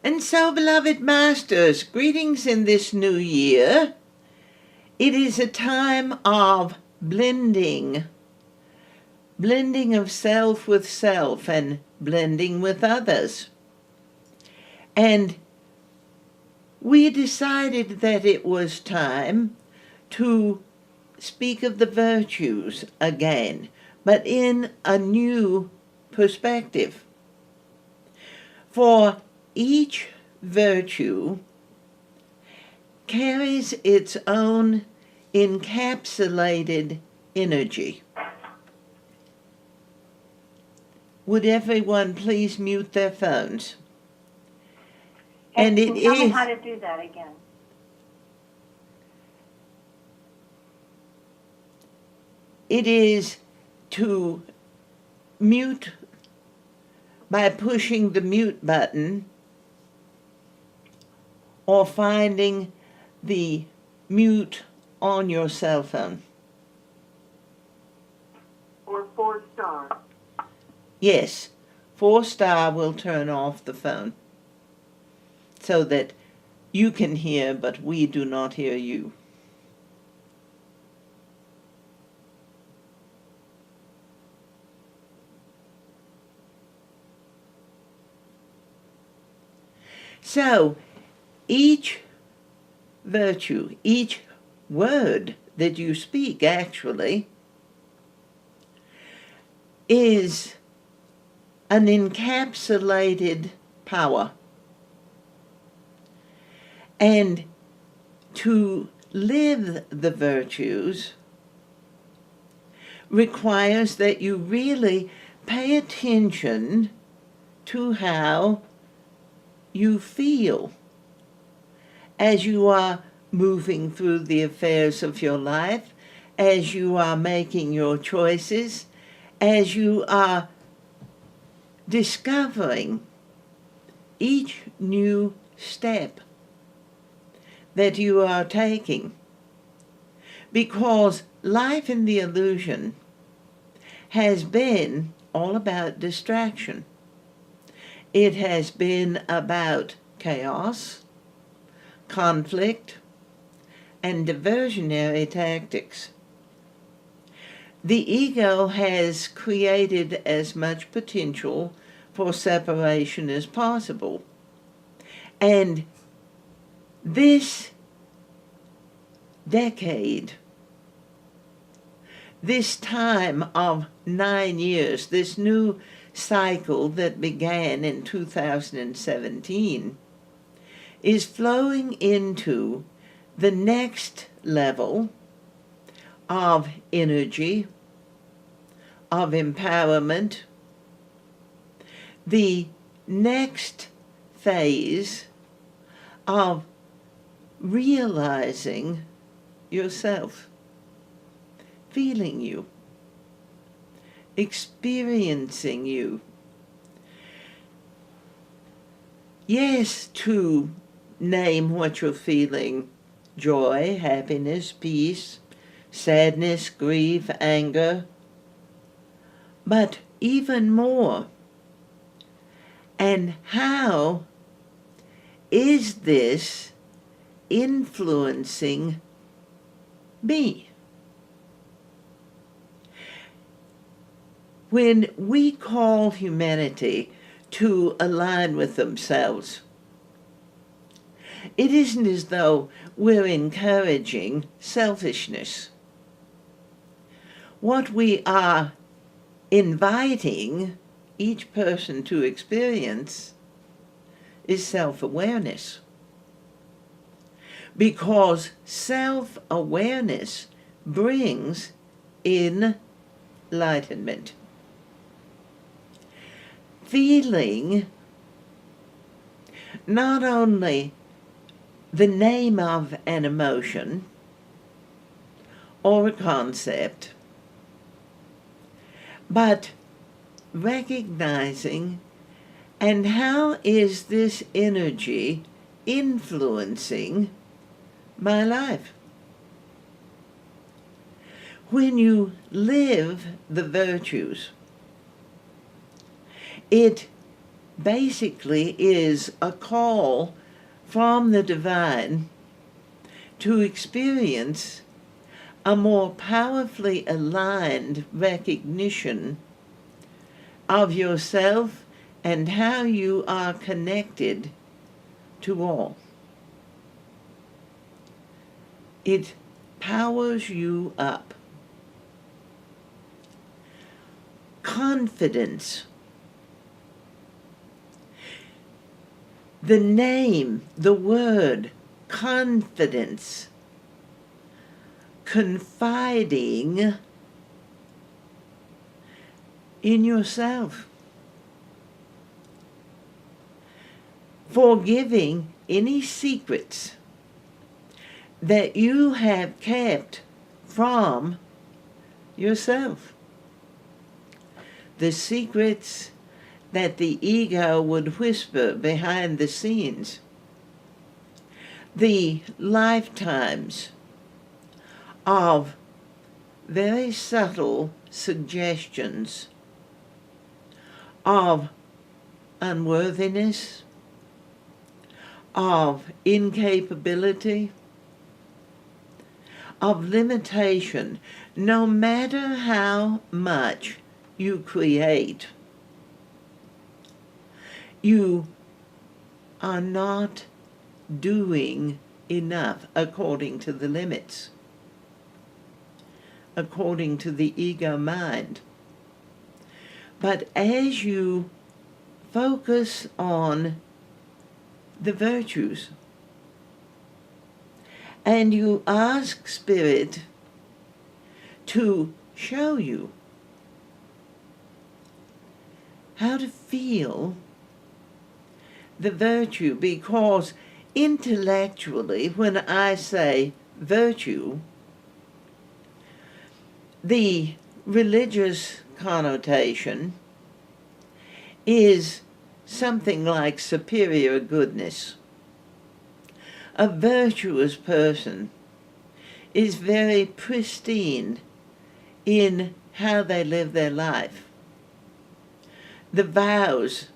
And so, beloved masters, greetings in this new year. It is a time of blending of self with self and blending with others. And we decided that it was time to speak of the virtues again, but in a new perspective. For each virtue carries its own encapsulated energy. Would everyone please mute their phones? And tell me how to do that again. It is to mute by pushing the mute button or finding the mute on your cell phone. Or 4-star. Yes, 4-star will turn off the phone so that you can hear, but we do not hear you. So, each virtue, each word that you speak actually is an encapsulated power. And to live the virtues requires that you really pay attention to how you feel as you are moving through the affairs of your life, as you are making your choices, as you are discovering each new step that you are taking. Because life in the illusion has been all about distraction. It has been about chaos, conflict, and diversionary tactics. The ego has created as much potential for separation as possible. And this decade, this time of 9 years, this new cycle that began in 2017, is flowing into the next level of energy, of empowerment, the next phase of realizing yourself, feeling you, experiencing you. Yes, to name what you're feeling: joy, happiness, peace, sadness, grief, anger, but even more. And how is this influencing me? When we call humanity to align with themselves, it isn't as though we're encouraging selfishness. What we are inviting each person to experience is self-awareness. Because self-awareness brings enlightenment. Feeling not only the name of an emotion or a concept, but recognizing, and how is this energy influencing my life? When you live the virtues, it basically is a call from the divine to experience a more powerfully aligned recognition of yourself and how you are connected to all. It powers you up. Confidence. The name, the word, confidence, confiding in yourself, forgiving any secrets that you have kept from yourself, the secrets that the ego would whisper behind the scenes, the lifetimes of very subtle suggestions of unworthiness, of incapability, of limitation, no matter how much you create. You are not doing enough according to the limits, according to the ego mind. But as you focus on the virtues and you ask Spirit to show you how to feel the virtue, because intellectually, when I say virtue, the religious connotation is something like superior goodness. A virtuous person is very pristine in how they live their life. The vows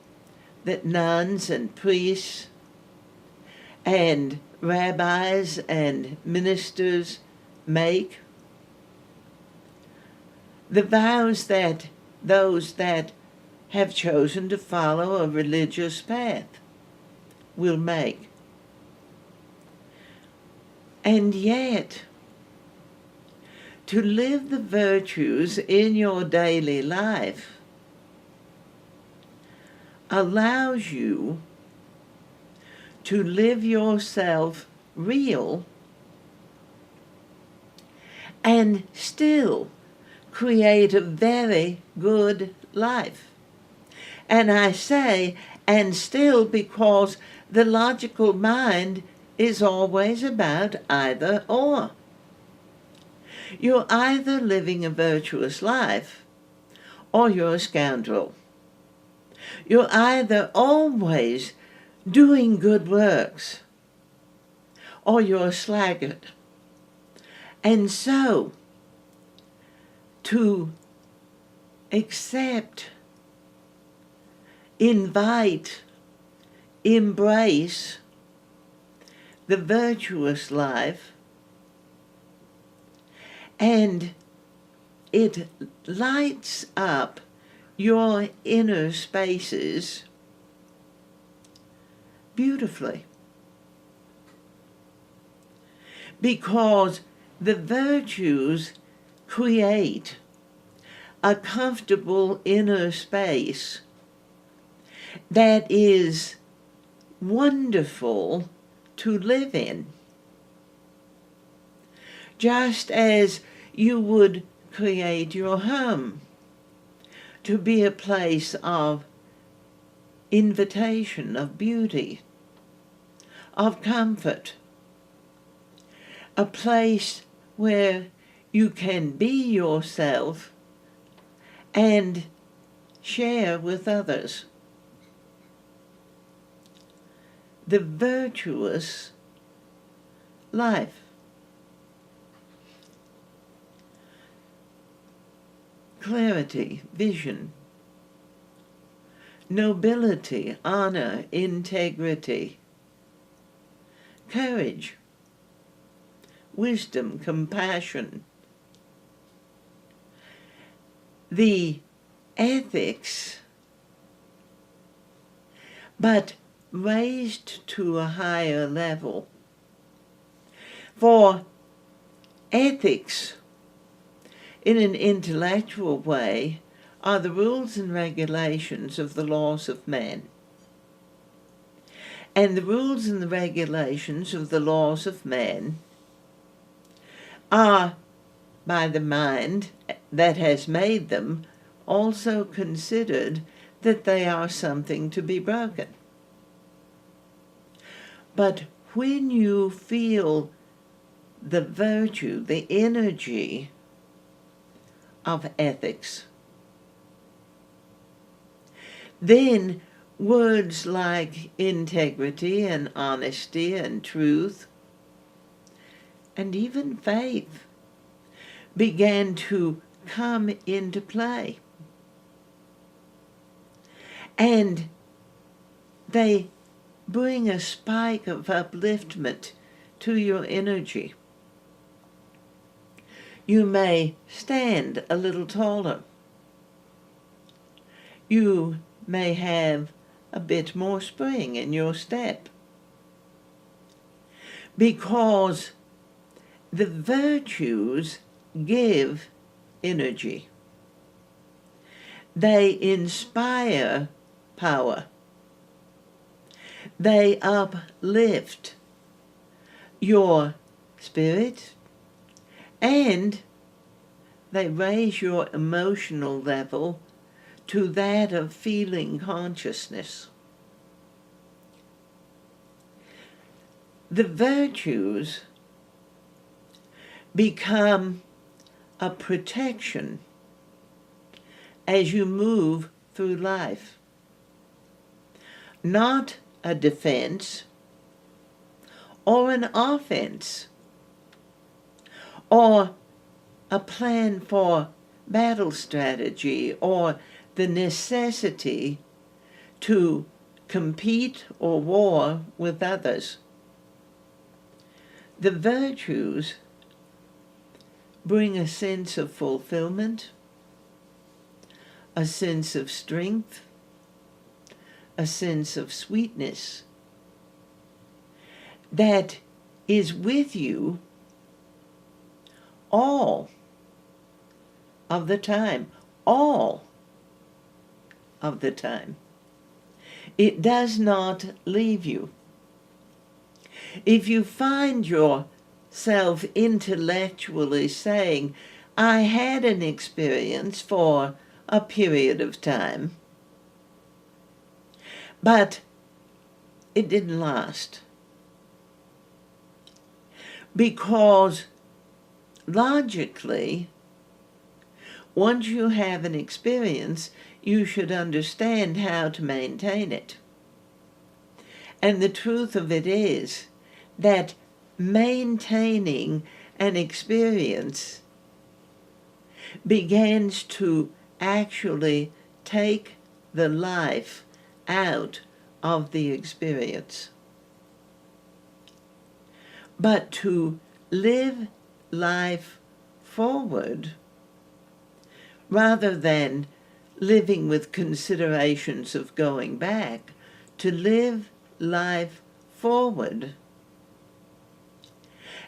that nuns and priests and rabbis and ministers make, the vows that those that have chosen to follow a religious path will make. And yet, to live the virtues in your daily life allows you to live yourself real and still create a very good life. And I say, and still, because the logical mind is always about either or. You're either living a virtuous life or you're a scoundrel. You're either always doing good works or you're a sluggard. And so, to accept, invite, embrace the virtuous life, and it lights up your inner spaces beautifully. Because the virtues create a comfortable inner space that is wonderful to live in. Just as you would create your home to be a place of invitation, of beauty, of comfort, a place where you can be yourself and share with others. The virtuous life. Clarity, vision, nobility, honor, integrity, courage, wisdom, compassion. The ethics, but raised to a higher level. For ethics, in an intellectual way, are the rules and regulations of the laws of man. And the rules and the regulations of the laws of man are, by the mind that has made them, also considered that they are something to be broken. But when you feel the virtue, the energy of ethics, then words like integrity and honesty and truth and even faith began to come into play. And they bring a spike of upliftment to your energy. You may stand a little taller. You may have a bit more spring in your step, because the virtues give energy. They inspire power. They uplift your spirit, and they raise your emotional level to that of feeling consciousness. The virtues become a protection as you move through life, not a defense or an offense or a plan for battle strategy or the necessity to compete or war with others. The virtues bring a sense of fulfillment, a sense of strength, a sense of sweetness that is with you all of the time, all of the time. It does not leave you. If you find yourself intellectually saying, I had an experience for a period of time, but it didn't last, because logically, once you have an experience, you should understand how to maintain it. And the truth of it is that maintaining an experience begins to actually take the life out of the experience. But to live life forward, rather than living with considerations of going back, to live life forward,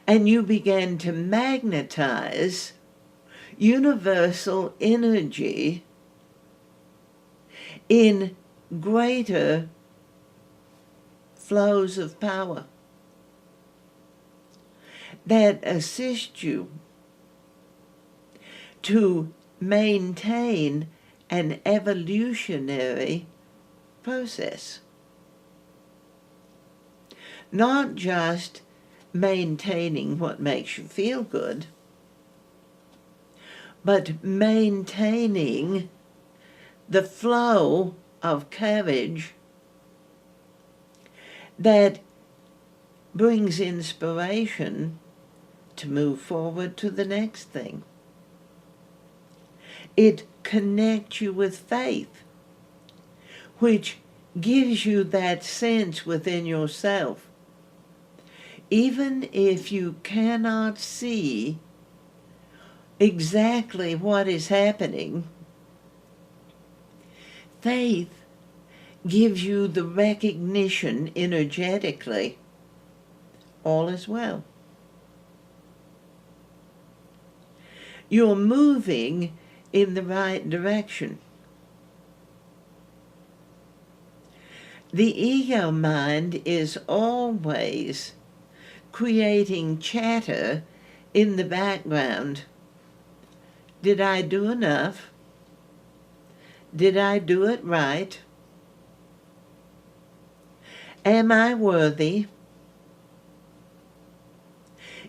and you begin to magnetize universal energy in greater flows of power that assist you to maintain an evolutionary process. Not just maintaining what makes you feel good, but maintaining the flow of courage that brings inspiration to move forward to the next thing. It connects you with faith, which gives you that sense within yourself. Even if you cannot see exactly what is happening, faith gives you the recognition energetically, all is well. You're moving in the right direction. The ego mind is always creating chatter in the background. Did I do enough? Did I do it right? Am I worthy?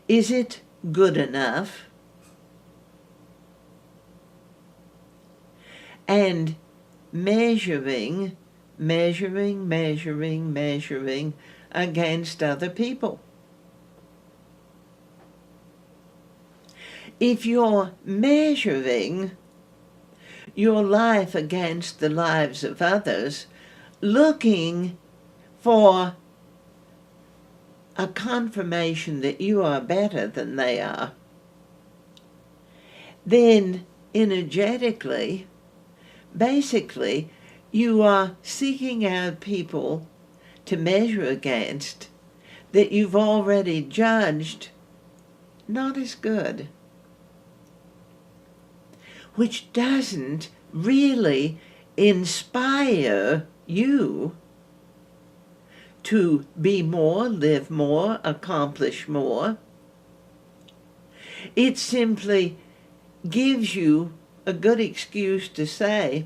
Is it good enough? And measuring against other people. If you're measuring your life against the lives of others, looking for a confirmation that you are better than they are, then energetically, basically, you are seeking out people to measure against that you've already judged not as good, which doesn't really inspire you to be more, live more, accomplish more. It simply gives you a good excuse to say,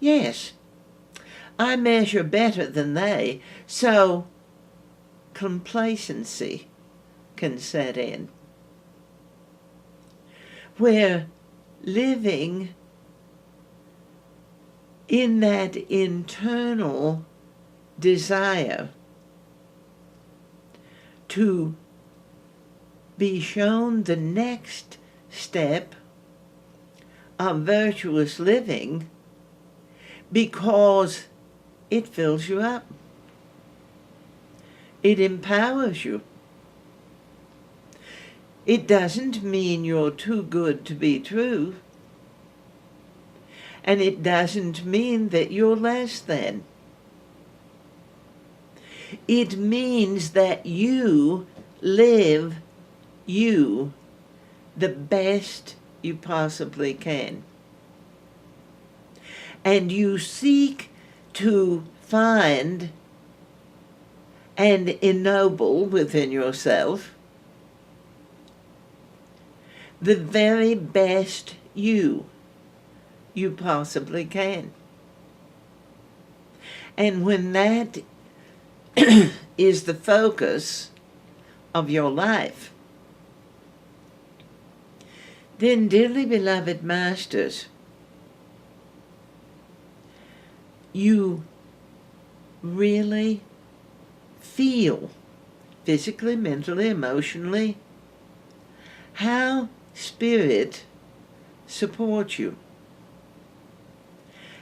yes, I measure better than they, so complacency can set in. Where living in that internal desire to be shown the next step of virtuous living because it fills you up. It empowers you. It doesn't mean you're too good to be true. And it doesn't mean that you're less than. It means that you live you the best you possibly can. And you seek to find and ennoble within yourself the very best you possibly can. And when that is the focus of your life, then, dearly beloved masters, you really feel, physically, mentally, emotionally, how spirit supports you,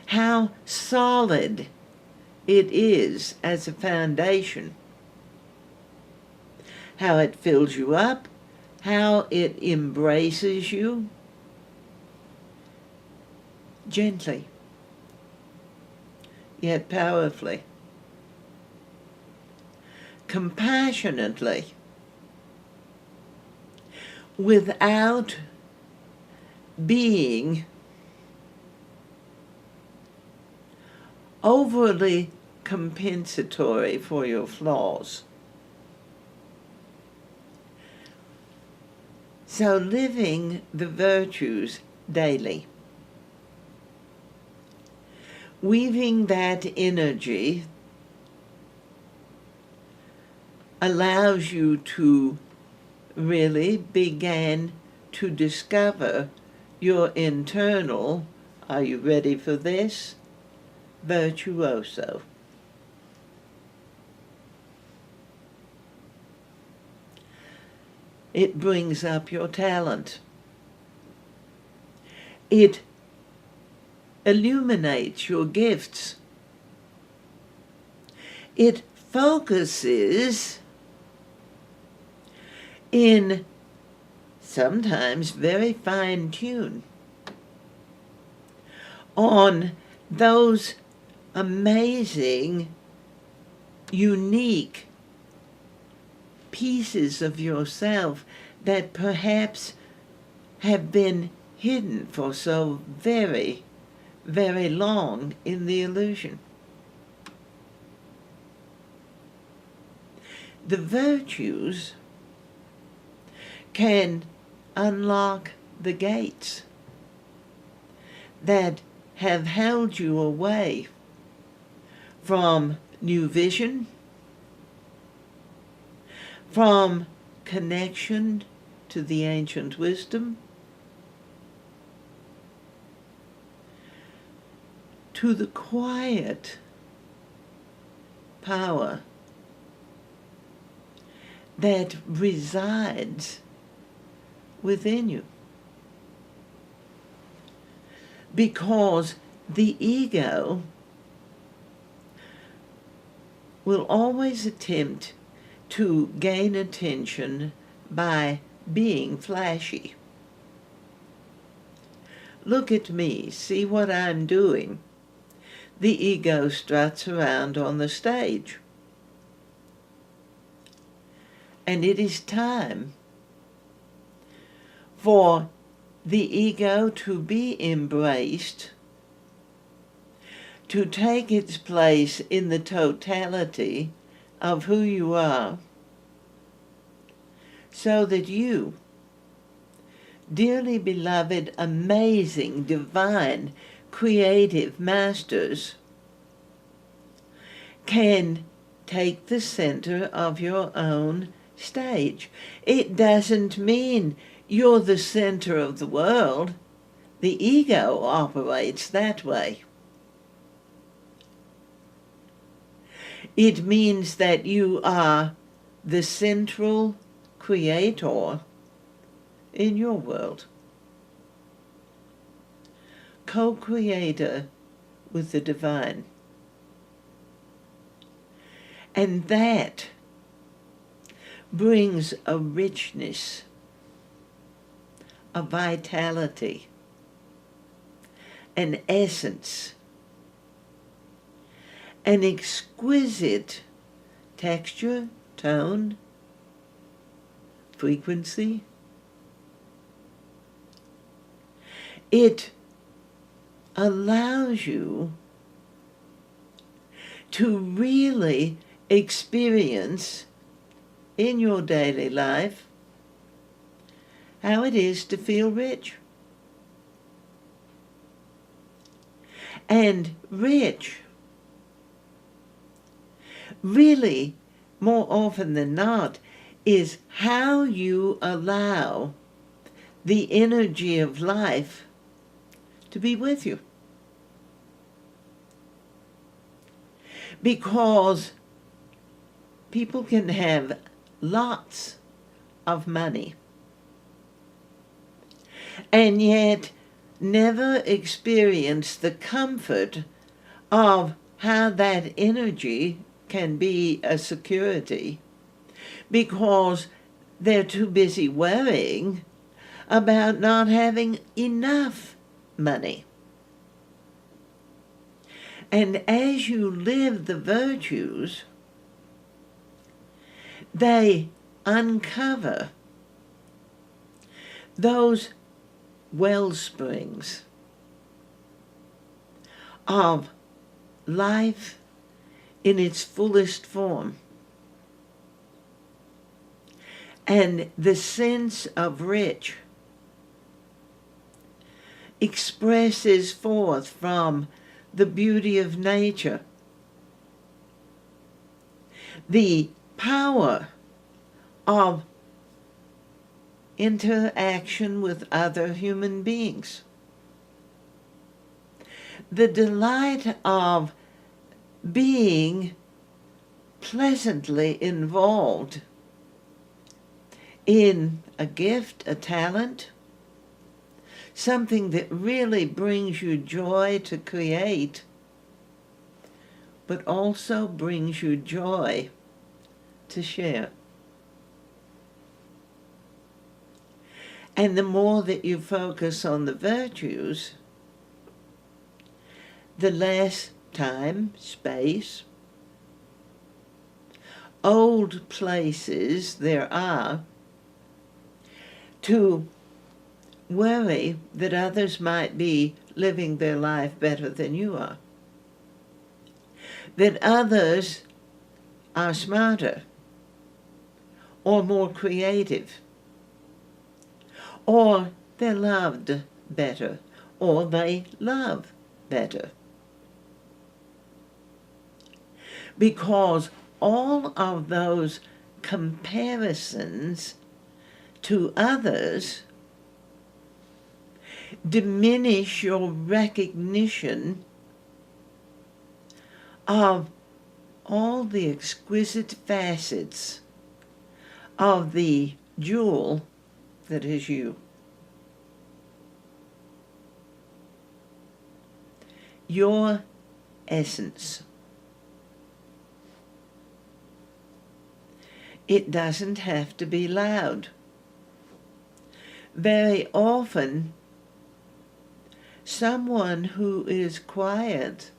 how solid it is as a foundation, how it fills you up, how it embraces you gently, yet powerfully, compassionately, without being overly compensatory for your flaws. So living the virtues daily, weaving that energy allows you to really begin to discover your internal, are you ready for this? Virtuoso. It brings up your talent. It illuminates your gifts. It focuses in sometimes very fine tune on those amazing, unique pieces of yourself that perhaps have been hidden for so very, very long in the illusion. The virtues can unlock the gates that have held you away from new vision, from connection to the ancient wisdom, to the quiet power that resides within you. Because the ego will always attempt to gain attention by being flashy. Look at me, see what I'm doing. The ego struts around on the stage. And it is time for the ego to be embraced, to take its place in the totality of who you are, so that you, dearly beloved, amazing, divine, creative masters, can take the center of your own stage. It doesn't mean you're the center of the world. The ego operates that way. It means that you are the central creator in your world, co-creator with the divine. And that brings a richness, a vitality, an essence, an exquisite texture, tone, frequency. It allows you to really experience in your daily life how it is to feel rich. And rich, really, more often than not, is how you allow the energy of life to be with you. Because people can have lots of money and yet never experience the comfort of how that energy can be a security, because they're too busy worrying about not having enough money. And as you live the virtues, they uncover those well springs of life in its fullest form. And the sense of rich expresses forth from the beauty of nature, the power of interaction with other human beings, the delight of being pleasantly involved in a gift, a talent, something that really brings you joy to create, but also brings you joy to share. And the more that you focus on the virtues, the less time, space, old places there are to worry that others might be living their life better than you are, that others are smarter or more creative, or they're loved better, or they love better. Because all of those comparisons to others diminish your recognition of all the exquisite facets of the jewel that is you. Your essence. It doesn't have to be loud. Very often, someone who is quiet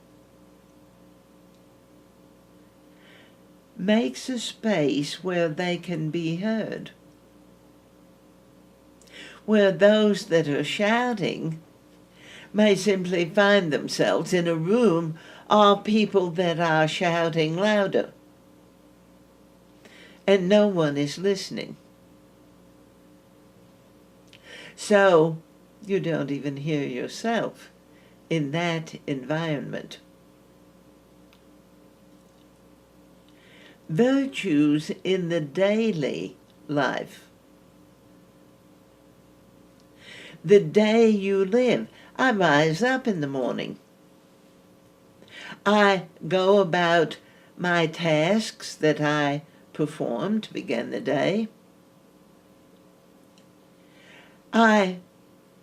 makes a space where they can be heard, where those that are shouting may simply find themselves in a room of people that are shouting louder, and no one is listening. So you don't even hear yourself in that environment. Virtues in the daily life. The day you live. I rise up in the morning. I go about my tasks that I perform to begin the day. I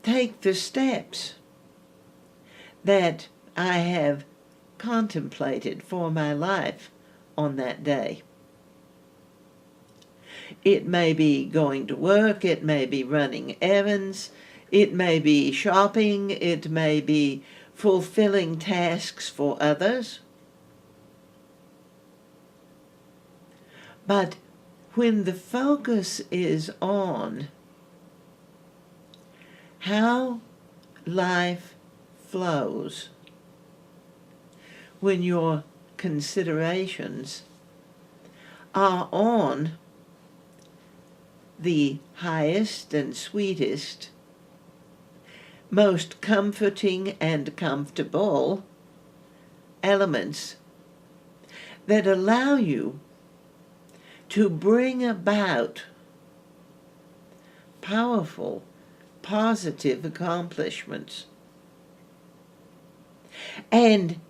take the steps that I have contemplated for my life on that day. It may be going to work, it may be running errands, it may be shopping, it may be fulfilling tasks for others. But when the focus is on how life flows, when your considerations are on the highest and sweetest, most comforting and comfortable elements that allow you to bring about powerful, positive accomplishments. And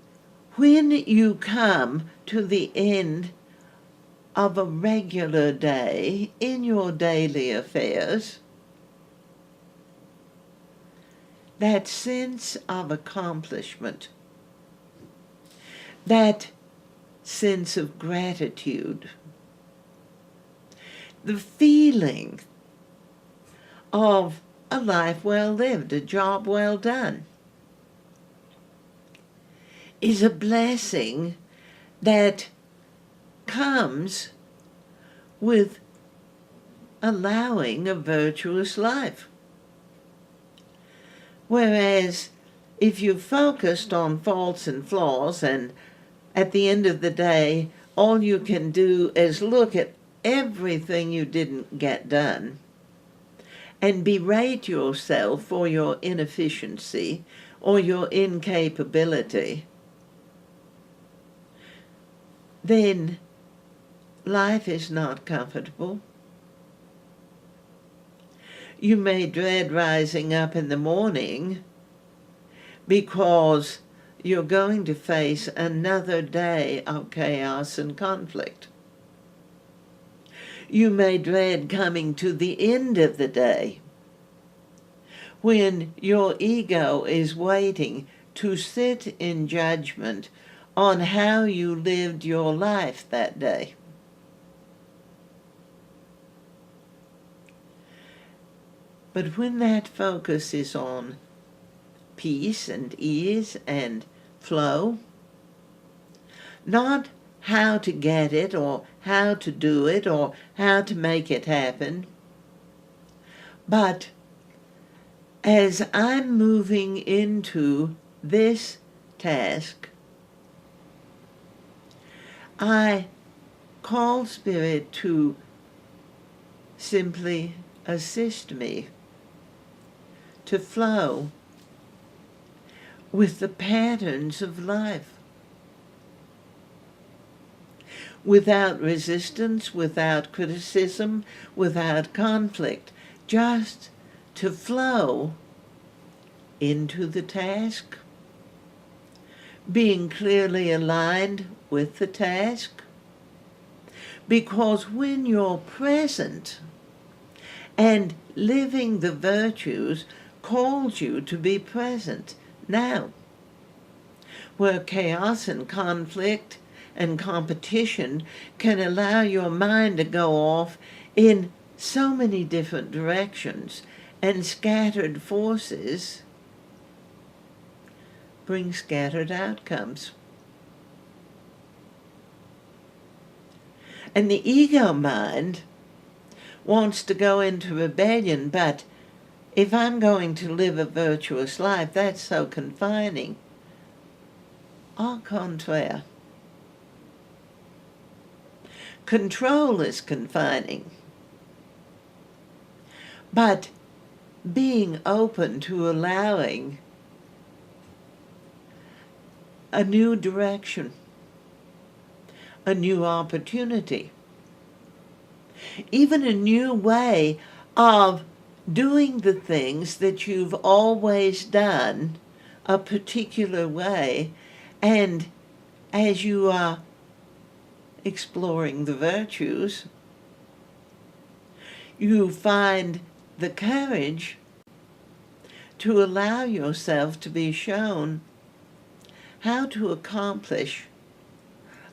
when you come to the end of a regular day in your daily affairs, that sense of accomplishment, that sense of gratitude, the feeling of a life well lived, a job well done, is a blessing that comes with allowing a virtuous life. Whereas if you focused on faults and flaws, and at the end of the day, all you can do is look at everything you didn't get done and berate yourself for your inefficiency or your incapability, then life is not comfortable. You may dread rising up in the morning because you're going to face another day of chaos and conflict. You may dread coming to the end of the day when your ego is waiting to sit in judgment on how you lived your life that day. But when that focus is on peace and ease and flow, not how to get it or how to do it or how to make it happen, but as I'm moving into this task, I call Spirit to simply assist me to flow with the patterns of life, without resistance, without criticism, without conflict, just to flow into the task, being clearly aligned with the task. Because when you're present and living the virtues calls you to be present now, where chaos and conflict and competition can allow your mind to go off in so many different directions, and scattered forces bring scattered outcomes. And the ego mind wants to go into rebellion, but if I'm going to live a virtuous life, that's so confining. Au contraire. Control is confining. But being open to allowing a new direction, a new opportunity, even a new way of doing the things that you've always done a particular way, and as you are exploring the virtues, you find the courage to allow yourself to be shown how to accomplish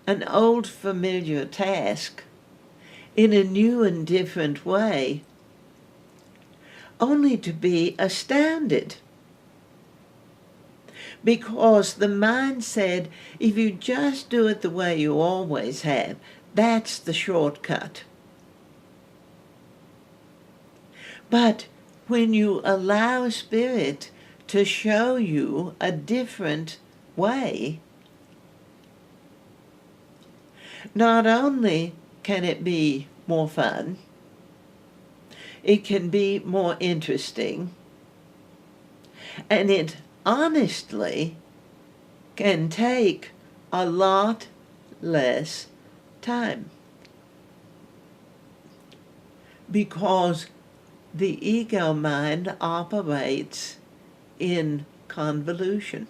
an old familiar task in a new and different way, only to be astounded. Because the mind said, if you just do it the way you always have, that's the shortcut. But when you allow Spirit to show you a different way, not only can it be more fun, it can be more interesting, and it honestly can take a lot less time. Because the ego mind operates in convolution.